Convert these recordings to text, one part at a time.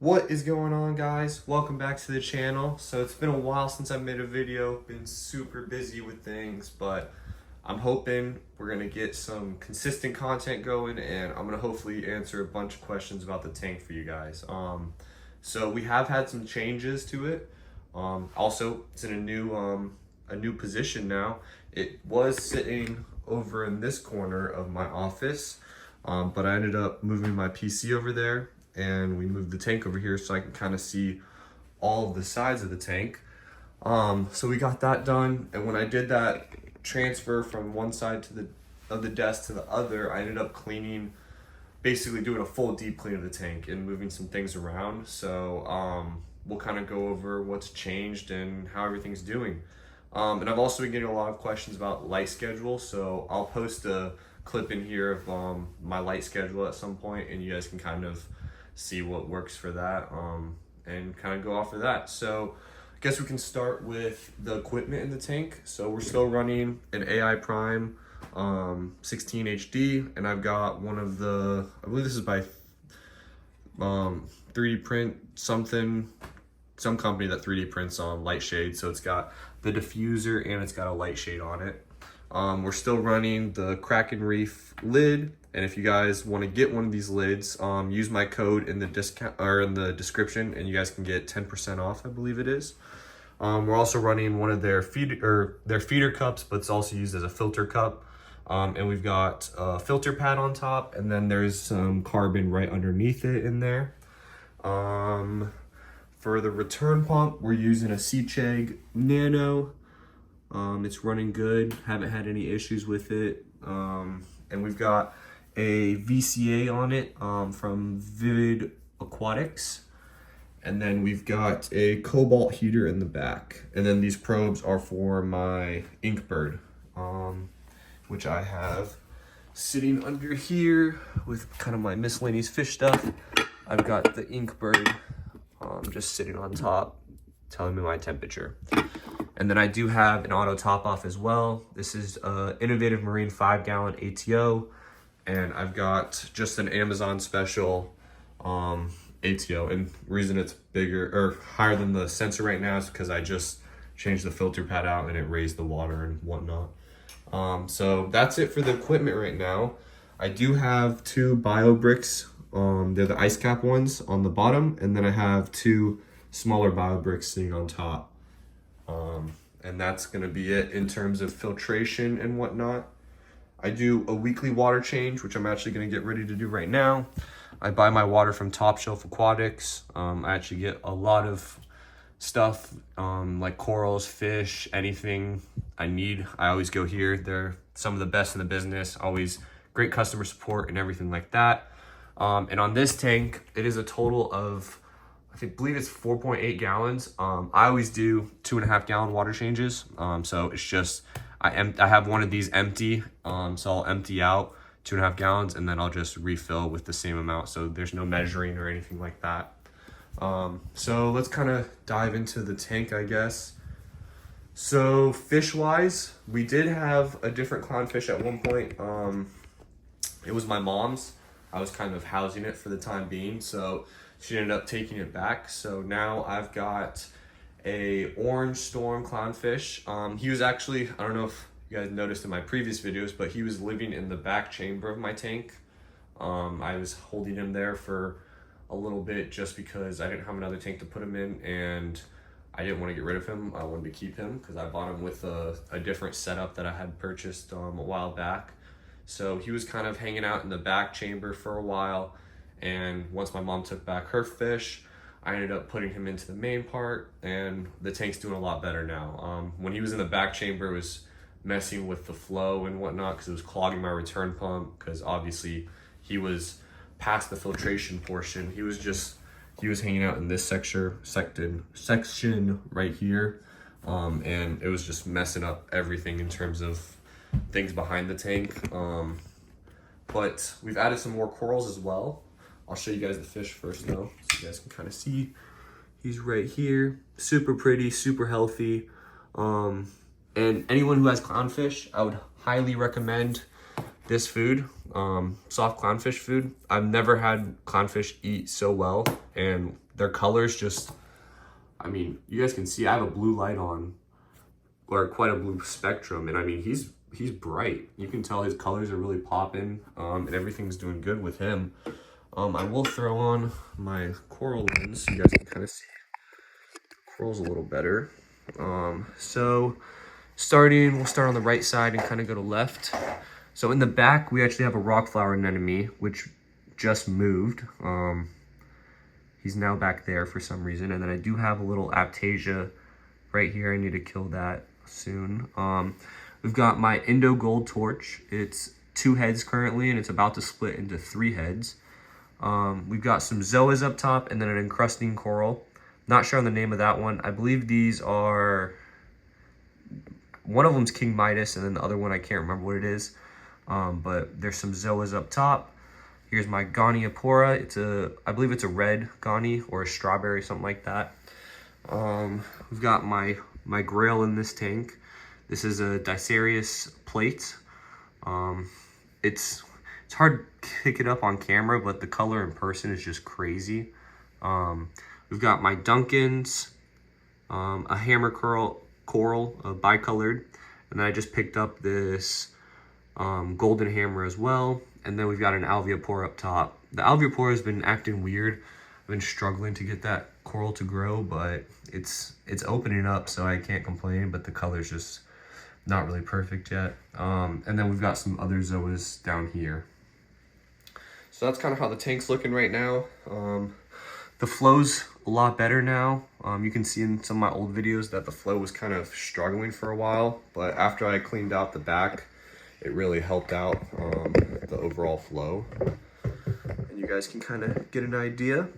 What is going on, guys? Welcome back to the channel. So it's been a while since I made a video. Been super busy with things, but I'm hoping we're gonna get some consistent content going, and I'm gonna hopefully answer a bunch of questions about the tank for you guys. So we have had some changes to it. Also, it's in a new position now. It was sitting over in this corner of my office, but I ended up moving my PC over there, and we moved the tank over here so I can kind of see all of the sides of the tank. So we got that done, and when I did that transfer from one side of the desk to the other, I ended up cleaning, basically doing a full deep clean of the tank and moving some things around. So we'll kind of go over what's changed and how everything's doing. And I've also been getting a lot of questions about light schedule, so I'll post a clip in here of my light schedule at some point, and you guys can kind of see what works for that, and kind of go off of that. So I guess we can start with the equipment in the tank. So we're still running an AI Prime 16 HD, and I've got one of the, I believe this is by 3D print some company that 3D prints on light shade. So it's got the diffuser and it's got a light shade on it. We're still running the Krackenreef lid, and if you guys want to get one of these lids, use my code in the discount or in the description, and you guys can get 10% off, I believe it is. We're also running one of their feeder cups, but it's also used as a filter cup. And we've got a filter pad on top, and then there's some carbon right underneath it in there. For the return pump, we're using a Sicce Nano. It's running good, haven't had any issues with it. And we've got a VCA on it from Vivid Aquatics. And then we've got a cobalt heater in the back. And then these probes are for my Inkbird, which I have sitting under here with kind of my miscellaneous fish stuff. I've got the Inkbird just sitting on top, telling me my temperature. And then I do have an auto top off as well. This is Innovative Marine 5-gallon ATO. And I've got just an Amazon special ATO. And the reason it's bigger or higher than the sensor right now is because I just changed the filter pad out and it raised the water and whatnot. So that's it for the equipment right now. I do have 2 bio bricks. They're the ice cap ones on the bottom, and then I have 2 smaller bio bricks sitting on top. And that's gonna be it in terms of filtration and whatnot. I do a weekly water change, which I'm actually gonna get ready to do right now. I buy my water from Top Shelf Aquatics. I actually get a lot of stuff, like corals, fish, anything I need. I always go here. They're some of the best in the business, always great customer support and everything like that. And on this tank, it is a total of, I believe it's 4.8 gallons. I always do 2.5 gallon water changes. So it's just, I have one of these empty. So I'll empty out 2.5 gallons and then I'll just refill with the same amount. So there's no measuring or anything like that. So let's kind of dive into the tank, I guess. So fish wise, we did have a different clownfish at one point. It was my mom's. I was kind of housing it for the time being, so she ended up taking it back. So now I've got a orange storm clownfish. He was actually, I don't know if you guys noticed in my previous videos, but he was living in the back chamber of my tank. I was holding him there for a little bit just because I didn't have another tank to put him in, and I didn't want to get rid of him. I wanted to keep him because I bought him with a different setup that I had purchased a while back. So he was kind of hanging out in the back chamber for a while, and once my mom took back her fish, I ended up putting him into the main part, and the tank's doing a lot better now. When he was in the back chamber, it was messing with the flow and whatnot because it was clogging my return pump, because obviously he was past the filtration portion. He was hanging out in this section right here, and it was just messing up everything in terms of things behind the tank. But we've added some more corals as well. I'll show you guys the fish first though, so you guys can kind of see. He's right here, super pretty, super healthy. And anyone who has clownfish, I would highly recommend this food, soft clownfish food. I've never had clownfish eat so well, and their colors just, I mean, you guys can see I have a blue light on, or quite a blue spectrum, and I mean, he's bright. You can tell his colors are really popping, and everything's doing good with him. I will throw on my coral lens so you guys can kind of see corals a little better. So we'll start on the right side and kind of go to left. So in the back, we actually have a rock flower anemone, which just moved. He's now back there for some reason. And then I do have a little aptasia right here. I need to kill that soon. We've got my Indo Gold torch. It's 2 heads currently, and it's about to split into 3 heads. We've got some zoas up top and then an encrusting coral. Not sure on the name of that one. I believe these are, one of them's King Midas, and then the other one I can't remember what it is. But there's some zoas up top. Here's my Goniapora. I believe it's a red Goni or a strawberry, something like that. We've got my grail in this tank. This is a Dicerius plate. It's hard to pick it up on camera, but the color in person is just crazy. We've got my Duncans, a hammer coral, bicolored, and then I just picked up this golden hammer as well. And then we've got an Alveopora up top. The Alveopora has been acting weird. I've been struggling to get that coral to grow, but it's opening up, so I can't complain, but the color's just not really perfect yet. And then we've got some other zoas down here. So that's kind of how the tank's looking right now. The flow's a lot better now. You can see in some of my old videos that the flow was kind of struggling for a while, but after I cleaned out the back, it really helped out the overall flow. And you guys can kind of get an idea.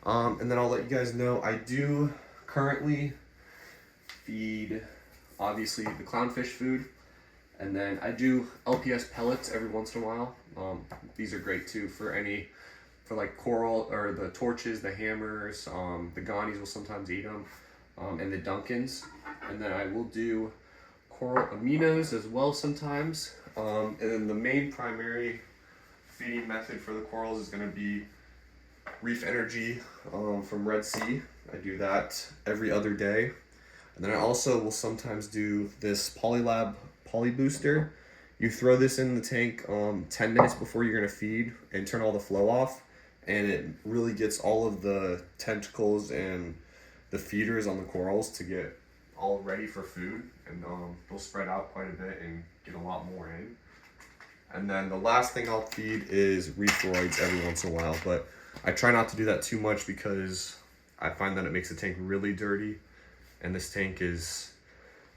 And then I'll let you guys know, I do currently feed, obviously, the clownfish food. And then I do LPS pellets every once in a while. These are great too for like coral, or the torches, the hammers, the Gonis will sometimes eat them, and the Duncans. And then I will do coral aminos as well sometimes. And then the main primary feeding method for the corals is going to be Reef Energy from Red Sea. I do that every other day. And then I also will sometimes do this Polylab Poly Booster. You throw this in the tank 10 minutes before you're going to feed and turn all the flow off. And it really gets all of the tentacles and the feeders on the corals to get all ready for food. And they'll spread out quite a bit and get a lot more in. And then the last thing I'll feed is Reefroids every once in a while. But I try not to do that too much because I find that it makes the tank really dirty. And this tank is,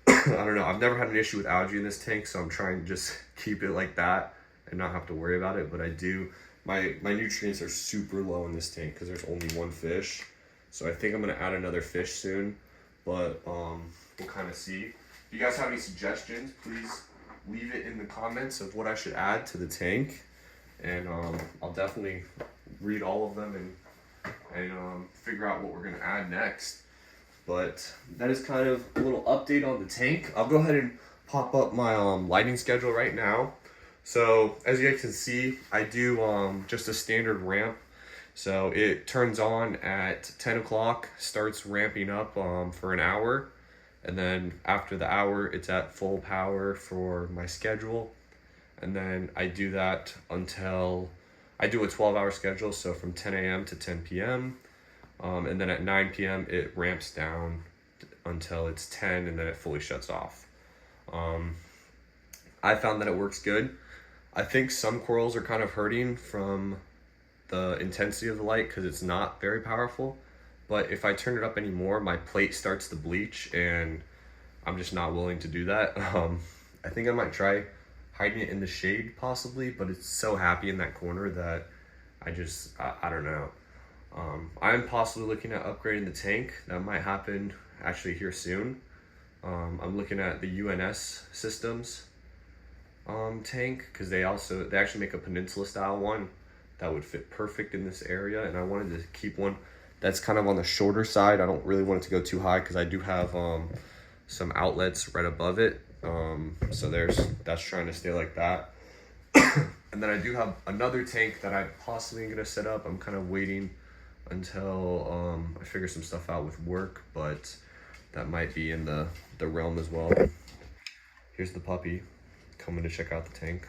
I don't know, I've never had an issue with algae in this tank, so I'm trying to just keep it like that and not have to worry about it. But I do, my nutrients are super low in this tank because there's only 1 fish. So I think I'm going to add another fish soon, but we'll kind of see. If you guys have any suggestions, please leave it in the comments of what I should add to the tank. And I'll definitely read all of them and figure out what we're going to add next. But that is kind of a little update on the tank. I'll go ahead and pop up my lighting schedule right now. So as you guys can see, I do just a standard ramp. So it turns on at 10 o'clock, starts ramping up for an hour. And then after the hour, it's at full power for my schedule. And then I do that until, I do a 12-hour schedule, so from 10 a.m. to 10 p.m. And then at 9 p.m. it ramps down until it's 10, and then it fully shuts off. I found that it works good. I think some corals are kind of hurting from the intensity of the light because it's not very powerful. But if I turn it up anymore, my plate starts to bleach, and I'm just not willing to do that. I think I might try hiding it in the shade possibly, but it's so happy in that corner that I don't know. I'm possibly looking at upgrading the tank. That might happen actually here soon. I'm looking at the UNS Systems tank because they actually make a peninsula style one that would fit perfect in this area, and I wanted to keep one that's kind of on the shorter side. I don't really want it to go too high because I do have some outlets right above it. So that's trying to stay like that. And then I do have another tank that I'm possibly going to set up. I'm kind of waiting until I figure some stuff out with work, but that might be in the realm as well. Here's the puppy coming to check out the tank.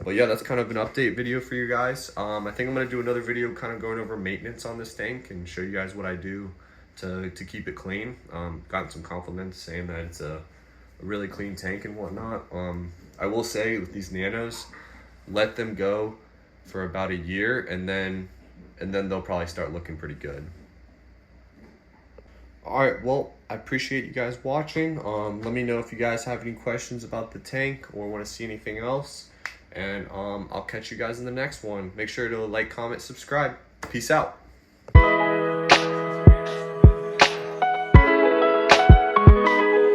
But yeah, that's kind of an update video for you guys. I think I'm gonna do another video kind of going over maintenance on this tank and show you guys what I do to keep it clean. Gotten some compliments saying that it's a really clean tank and whatnot. I will say with these Nanos, let them go for about a year and then they'll probably start looking pretty good. Alright, well, I appreciate you guys watching. Let me know if you guys have any questions about the tank or want to see anything else. And I'll catch you guys in the next one. Make sure to like, comment, subscribe. Peace out.